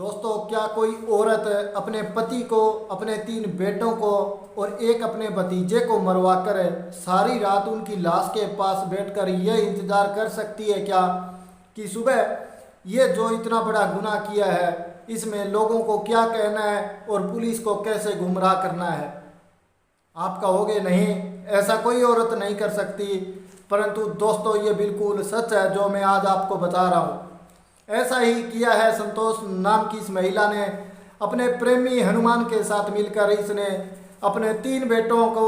दोस्तों, क्या कोई औरत अपने पति को, अपने 3 बेटों को और एक अपने भतीजे को मरवा कर सारी रात उनकी लाश के पास बैठकर यह इंतज़ार कर सकती है क्या कि सुबह ये जो इतना बड़ा गुनाह किया है इसमें लोगों को क्या कहना है और पुलिस को कैसे गुमराह करना है? आप कहोगे नहीं, ऐसा कोई औरत नहीं कर सकती, परंतु दोस्तों ये बिल्कुल सच है जो मैं आज आपको बता रहा हूँ। ऐसा ही किया है संतोष नाम की इस महिला ने। अपने प्रेमी हनुमान के साथ मिलकर इसने अपने 3 बेटों को,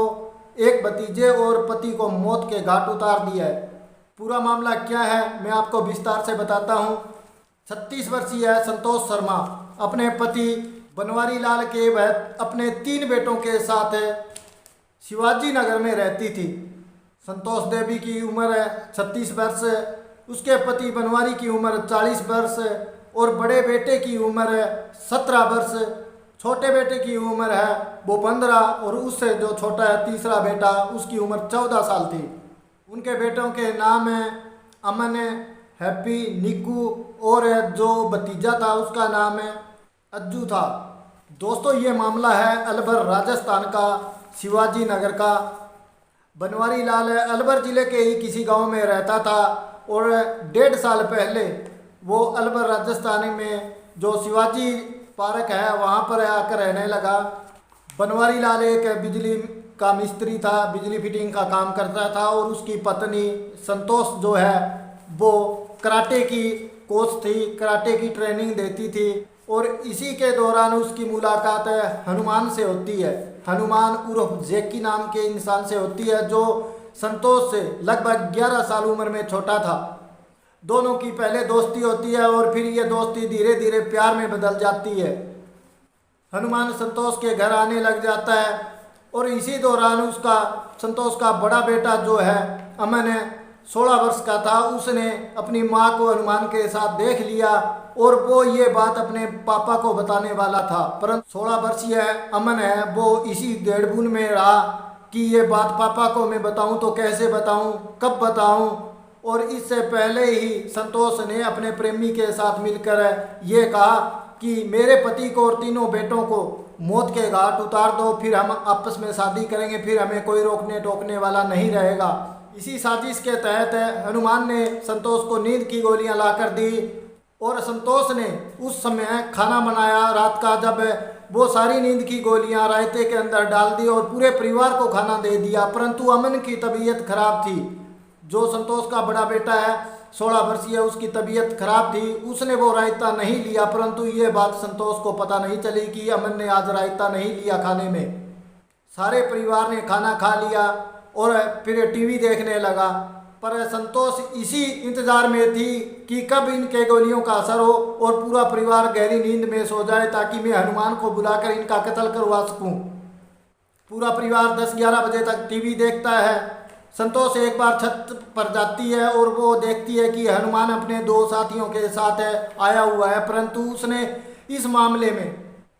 एक भतीजे और पति को मौत के घाट उतार दिया है। पूरा मामला क्या है मैं आपको विस्तार से बताता हूँ। 36 वर्षीय है संतोष शर्मा अपने पति बनवारी लाल के वह अपने 3 बेटों के साथ शिवाजी नगर में रहती थी। संतोष देवी की उम्र है 36 वर्ष, उसके पति बनवारी की उम्र 40 वर्ष और बड़े बेटे की उम्र है 17 वर्ष, छोटे बेटे की उम्र है वो 15 और उससे जो छोटा है तीसरा बेटा उसकी उम्र 14 साल थी। उनके बेटों के नाम हैं अमन, हैप्पी, निक्कू और जो भतीजा था उसका नाम है अज्जू था। दोस्तों ये मामला है अलवर राजस्थान का, शिवाजी नगर का। बनवारी लाल अलवर ज़िले के ही किसी गांव में रहता था और 1.5 साल पहले वो अलवर राजस्थान में जो शिवाजी पार्क है वहाँ पर आकर रहने लगा। बनवारी लाल एक बिजली का मिस्त्री था, बिजली फिटिंग का काम करता था और उसकी पत्नी संतोष जो है वो कराटे की कोच थी, कराटे की ट्रेनिंग देती थी और इसी के दौरान उसकी मुलाकात हनुमान से होती है। हनुमान उर्फ जैकी नाम के इंसान से होती है जो संतोष से लगभग 11 साल उम्र में छोटा था। दोनों की पहले दोस्ती होती है और फिर ये दोस्ती धीरे धीरे प्यार में बदल जाती है। हनुमान संतोष के घर आने लग जाता है और इसी दौरान उसका संतोष का बड़ा बेटा जो है अमन 16 वर्ष का था, उसने अपनी माँ को हनुमान के साथ देख लिया और वो ये बात अपने पापा को बताने वाला था, परंतु 16 वर्षीय अमन है वो इसी डेढ़बुन में रहा कि ये बात पापा को मैं बताऊं तो कैसे बताऊं, कब बताऊं। और इससे पहले ही संतोष ने अपने प्रेमी के साथ मिलकर ये कहा कि मेरे पति को और 3 बेटों को मौत के घाट उतार दो, फिर हम आपस में शादी करेंगे, फिर हमें कोई रोकने टोकने वाला नहीं रहेगा। इसी साजिश के तहत हनुमान ने संतोष को नींद की गोलियां लाकर दी और संतोष ने उस समय खाना बनाया रात का, जब वो सारी नींद की गोलियां रायते के अंदर डाल दी और पूरे परिवार को खाना दे दिया। परंतु अमन की तबीयत खराब थी, जो संतोष का बड़ा बेटा है 16 वर्षीय, उसकी तबीयत खराब थी, उसने वो रायता नहीं लिया। परंतु ये बात संतोष को पता नहीं चली कि अमन ने आज रायता नहीं लिया खाने में। सारे परिवार ने खाना खा लिया और फिर टीवी देखने लगा, पर संतोष इसी इंतज़ार में थी कि कब इनके गोलियों का असर हो और पूरा परिवार गहरी नींद में सो जाए ताकि मैं हनुमान को बुलाकर इनका कत्ल करवा सकूं। पूरा परिवार 10-11 बजे तक टीवी देखता है। संतोष एक बार छत पर जाती है और वो देखती है कि हनुमान अपने 2 साथियों के साथ आया हुआ है, परंतु उसने इस मामले में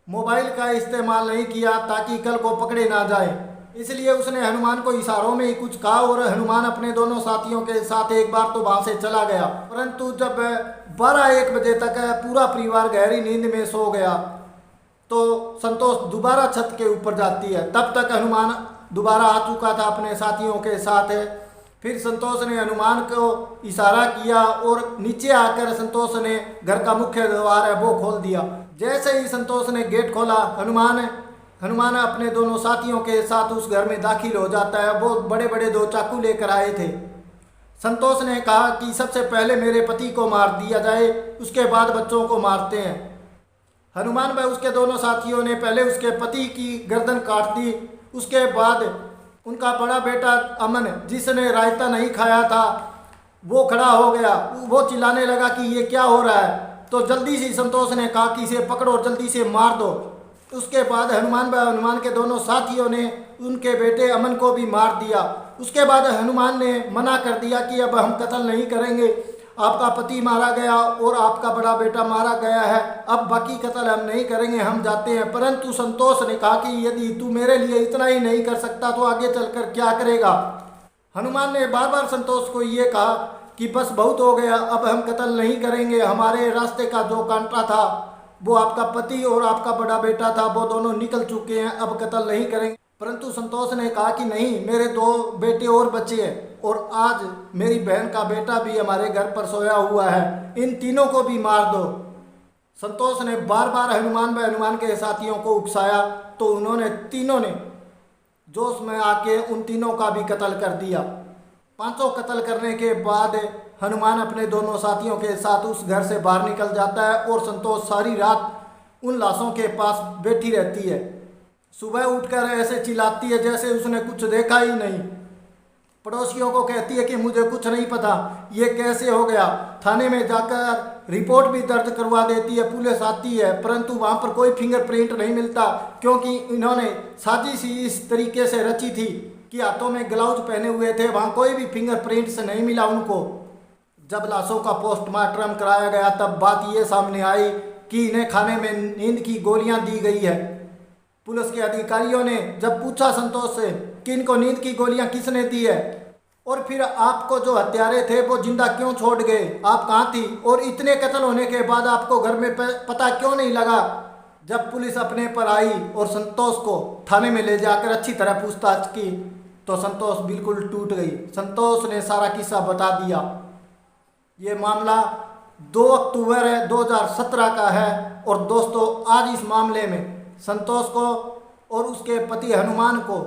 मोबाइल का इस्तेमाल नहीं किया ताकि कल को पकड़े ना जाए, इसलिए उसने हनुमान को इशारों में ही कुछ कहा और हनुमान अपने दोनों साथियों के साथ एक बार तो वहाँ से चला गया। परंतु जब 12-1 बजे तक पूरा परिवार गहरी नींद में सो गया तो संतोष दोबारा छत के ऊपर जाती है। तब तक हनुमान दोबारा आ चुका था अपने साथियों के साथ। फिर संतोष ने हनुमान को इशारा किया और नीचे आकर संतोष ने घर का मुख्य द्वार है वो खोल दिया। जैसे ही संतोष ने गेट खोला, हनुमान अपने दोनों साथियों के साथ उस घर में दाखिल हो जाता है। वो बड़े बड़े 2 चाकू लेकर आए थे। संतोष ने कहा कि सबसे पहले मेरे पति को मार दिया जाए, उसके बाद बच्चों को मारते हैं। हनुमान भाई उसके दोनों साथियों ने पहले उसके पति की गर्दन काट दी, उसके बाद उनका बड़ा बेटा अमन जिसने रायता नहीं खाया था वो खड़ा हो गया, वो चिल्लाने लगा कि ये क्या हो रहा है। तो जल्दी से संतोष ने कहा कि इसे पकड़ो और जल्दी से मार दो। उसके बाद हनुमान के दोनों साथियों ने उनके बेटे अमन को भी मार दिया। उसके बाद हनुमान ने मना कर दिया कि अब हम कत्ल नहीं करेंगे, आपका पति मारा गया और आपका बड़ा बेटा मारा गया है, अब बाकी कत्ल हम नहीं करेंगे, हम जाते हैं। परंतु संतोष ने कहा कि यदि तू मेरे लिए इतना ही नहीं कर सकता तो आगे चलकर क्या करेगा। हनुमान ने बार बार संतोष को ये कहा कि बस बहुत हो गया, अब हम कत्ल नहीं करेंगे, हमारे रास्ते का जो कांटा था वो आपका पति और आपका बड़ा बेटा था, वो दोनों निकल चुके हैं, अब कत्ल नहीं करेंगे। परंतु संतोष ने कहा कि नहीं, मेरे 2 बेटे और बच्चे हैं और आज मेरी बहन का बेटा भी हमारे घर पर सोया हुआ है, इन तीनों को भी मार दो। संतोष ने बार बार हनुमान व हनुमान के साथियों को उकसाया तो उन्होंने तीनों ने जोश में आके उन तीनों का भी कत्ल कर दिया। 5 कत्ल करने के बाद हनुमान अपने दोनों साथियों के साथ उस घर से बाहर निकल जाता है और संतोष सारी रात उन लाशों के पास बैठी रहती है। सुबह उठकर ऐसे चिल्लाती है जैसे उसने कुछ देखा ही नहीं। पड़ोसियों को कहती है कि मुझे कुछ नहीं पता, ये कैसे हो गया। थाने में जाकर रिपोर्ट भी दर्ज करवा देती है, पुलिस आती है, परंतु वहाँ पर कोई फिंगरप्रिंट नहीं मिलता, क्योंकि इन्होंने साजिश ही इस तरीके से रची थी कि हाथों में ग्लव्स पहने हुए थे, वहाँ कोई भी फिंगरप्रिंट्स नहीं मिला उनको। जब लाशों का पोस्टमार्टम कराया गया तब बात ये सामने आई कि इन्हें खाने में नींद की गोलियां दी गई है। पुलिस के अधिकारियों ने जब पूछा संतोष से कि इनको नींद की गोलियां किसने दी है और फिर आपको जो हत्यारे थे वो जिंदा क्यों छोड़ गए, आप कहाँ थी और इतने कत्ल होने के बाद आपको घर में पता क्यों नहीं लगा। जब पुलिस अपने पर आई और संतोष को थाने में ले जाकर अच्छी तरह पूछताछ की तो संतोष बिल्कुल टूट गई। संतोष ने सारा किस्सा बता दिया। ये मामला 2 अक्टूबर 2017 का है और दोस्तों आज इस मामले में संतोष को और उसके पति हनुमान को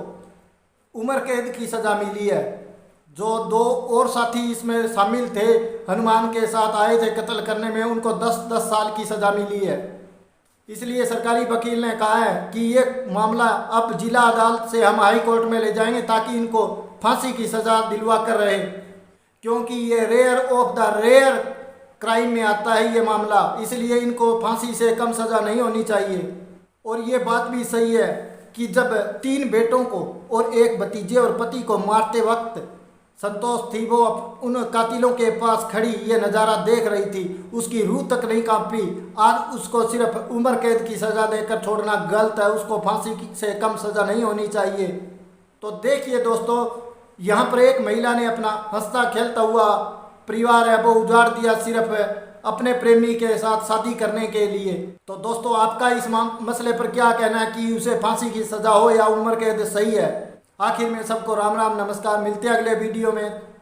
उम्र कैद की सज़ा मिली है। जो 2 और साथी इसमें शामिल थे, हनुमान के साथ आए थे कत्ल करने में, उनको 10-10 साल की सज़ा मिली है। इसलिए सरकारी वकील ने कहा है कि ये मामला अब जिला अदालत से हम हाई कोर्ट में ले जाएंगे ताकि इनको फांसी की सज़ा दिलवा कर रहे, क्योंकि ये rare of the rare crime में आता है ये मामला, इसलिए इनको फांसी से कम सज़ा नहीं होनी चाहिए। और ये बात भी सही है कि जब 3 बेटों को और 1 भतीजे और पति को मारते वक्त संतोष थी वो उन कातिलों के पास खड़ी ये नज़ारा देख रही थी, उसकी रूह तक नहीं कांपी। आज उसको सिर्फ उम्र कैद की सज़ा देकर छोड़ना गलत है, उसको फांसी से कम सज़ा नहीं होनी चाहिए। तो देखिए दोस्तों, यहाँ पर एक महिला ने अपना हंसता खेलता हुआ परिवार है वो उजाड़ दिया सिर्फ अपने प्रेमी के साथ शादी करने के लिए। तो दोस्तों आपका इस मसले पर क्या कहना है कि उसे फांसी की सज़ा हो या उम्र कैद सही है? आखिर में सबको राम राम नमस्कार, मिलते हैं अगले वीडियो में।